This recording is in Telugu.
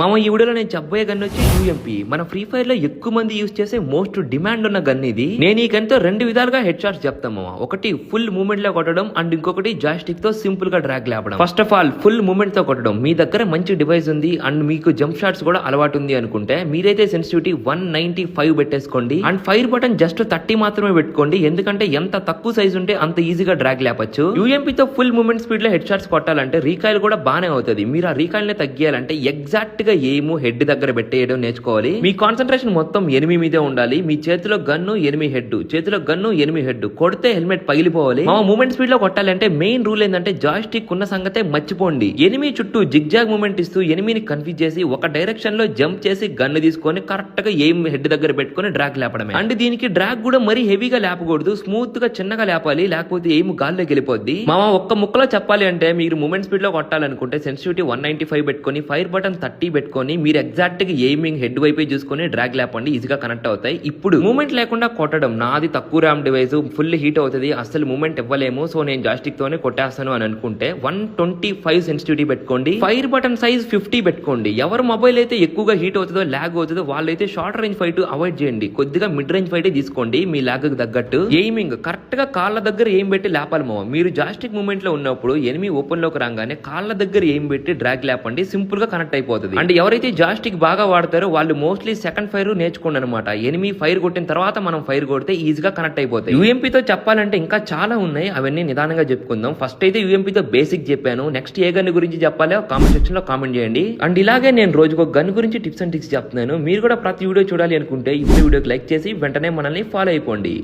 మామ ఈ వీడియోలో నేను చెప్పబోయే గన్ వచ్చి యూఎంపీ. మన ఫ్రీ ఫైర్ లో ఎక్కువ మంది యూజ్ చేసే మోస్ట్ డిమాండ్ ఉన్న గన్ ఇది. నేను ఈ గన్ తో రెండు విధాలుగా హెడ్ షాట్స్ చెప్తాను మామ. ఒకటి ఫుల్ మూవ్మెంట్ లో కొట్టడం అండ్ ఇంకొకటి జాయిస్టిక్ తో సింపుల్ గా డ్రాగ్ లేపడం. First of all full movement తో కొట్టడం. మీ దగ్గర మంచి డివైస్ ఉంది అండ్ మీకు జంప్ షాట్స్ కూడా అలవాటు ఉంది అనుకుంటే మీరైతే సెన్సిటివిటీ 195 పెట్టేసుకోండి అండ్ ఫైర్ బటన్ జస్ట్ 30 మాత్రమే పెట్టుకోండి. ఎందుకంటే ఎంత తక్కువ సైజ్ ఉంటే అంత ఈజీగా డ్రాగ్ లేపచ్చు. యూఎంపీ తో ఫుల్ మూవ్మెంట్ స్పీడ్ లో హెడ్ షాట్స్ కొట్టాలంటే రీకాయిల్ కూడా బానే అవుతుంది. మీరు ఆ రీకాయిల్ ని తగ్గియాలంటే ఎగ్జాక్ట్ గా ఏమో హెడ్ దగ్గర పెట్టేయడం నేర్చుకోవాలి. మీ కాన్సన్ట్రేషన్ మొత్తం ఎనిమి మీదే ఉండాలి. మీ చేతిలో గన్ను ఎనిమి హెడ్, చేతిలో గన్ను ఎనిమి హెడ్, కొడితే హెల్మెట్ పగిలిపోవాలి. మా మూవ్మెంట్ స్పీడ్ లో కొట్టాలంటే మెయిన్ రూల్ ఏంటంటే జాయిస్టిక్ ఉన్న సంగతే మర్చిపోండి. ఎనిమి చుట్టూ జిగ్జాగ్ మూవ్మెంట్ ఇస్తూ ఎనిమిని కన్ఫ్యూజ్ చేసి ఒక డైరెక్షన్ లో జంప్ చేసి గన్ను తీసుకొని కరెక్ట్ గా ఎయిమ్ హెడ్ దగ్గర పెట్టుకుని డ్రాగ్ లేపడమే. అండ్ దీనికి డ్రాగ్ కూడా మరీ హెవీగా లేపకూడదు, స్మూత్ గా చిన్నగా లేపాలి, లేకపోతే ఎయిమ్ గాల్లోకి వెళ్ళిపోద్ది. మామ ఒక్క ముక్కలో చెప్పాలి అంటే మీరు మూవ్మెంట్ స్పీడ్ లో కొట్టాలనుకుంటే సెన్సిటివిటీ 195 పెట్టుకొని ఫైర్ బటన్ 30 పెట్టుకొని మీరు ఎగ్జాక్ట్ గా ఎయిమింగ్ హెడ్ వైపు చూసుకుని డ్రాగ్ లేపండి, ఈజీగా కనెక్ట్ అవుతాయి. ఇప్పుడు మూవ్మెంట్ లేకుండా కొట్టడం. నాది తక్కువ ర్యామ్ డివైస్, ఫుల్ హీట్ అవుతుంది, అసలు మూవ్మెంట్ ఇవ్వలేము, సో నేను జాయిస్టిక్ తోనే కొట్టేస్తాను అని అనుకుంటే 125 సెన్సిటివిటీ పెట్టుకోండి. ఫైర్ బటన్ సైజ్ 50 పెట్టుకోండి. ఎవరు మొబైల్ అయితే ఎక్కువగా హీట్ అవుతుందో లాగ్ అవుతుందో వాళ్ళైతే షార్ట్ రేంజ్ ఫైట్ అవాయిడ్ చేయండి, కొద్దిగా మిడ్ రేంజ్ ఫైట్ తీసుకోండి మీ లాగ్ తగ్గట్టు. ఎయిమింగ్ కరెక్ట్ గా కాళ్ళ దగ్గర ఏం పెట్టి లేపాలి మామ. మీరు జాయిస్టిక్ మూవ్మెంట్ లో ఉన్నప్పుడు ఎనిమి ఓపెన్ లోకి రాగానే కాళ్ళ దగ్గర ఏం పెట్టి డ్రాగ్ లేపండి, సింపుల్ గా కనెక్ట్ అయిపోతుంది. అండ్ ఎవరైతే జాయిస్టిక్ బాగా వాడతారో వాళ్ళు మోస్ట్లీ సెకండ్ ఫైర్ నేర్చుకోండి అనమాట. ఎనిమి ఫైర్ కొట్టిన తర్వాత మనం ఫైర్ కొడితే ఈజీగా కనెక్ట్ అయిపోతాయి. యూఎంపీతో చెప్పాలంటే ఇంకా చాలా ఉన్నాయి, అవన్నీ నిదానంగా చెప్పుకుందాం. ఫస్ట్ అయితే యూఎంపీతో బేసిక్ చెప్పాను. నెక్స్ట్ ఏ గన్ గురించి చెప్పాలో కామెంట్ సెక్షన్ లో కామెంట్ చేయండి. అండ్ ఇలాగే నేను రోజుకు ఒక గన్ గురించి టిప్స్ అండ్ ట్రిక్స్ చెప్తున్నాను. మీరు కూడా ప్రతి వీడియో చూడాలి అనుకుంటే ఇప్పుడు వీడియోకి లైక్ చేసి వెంటనే మనల్ని ఫాలో అయిపోండి.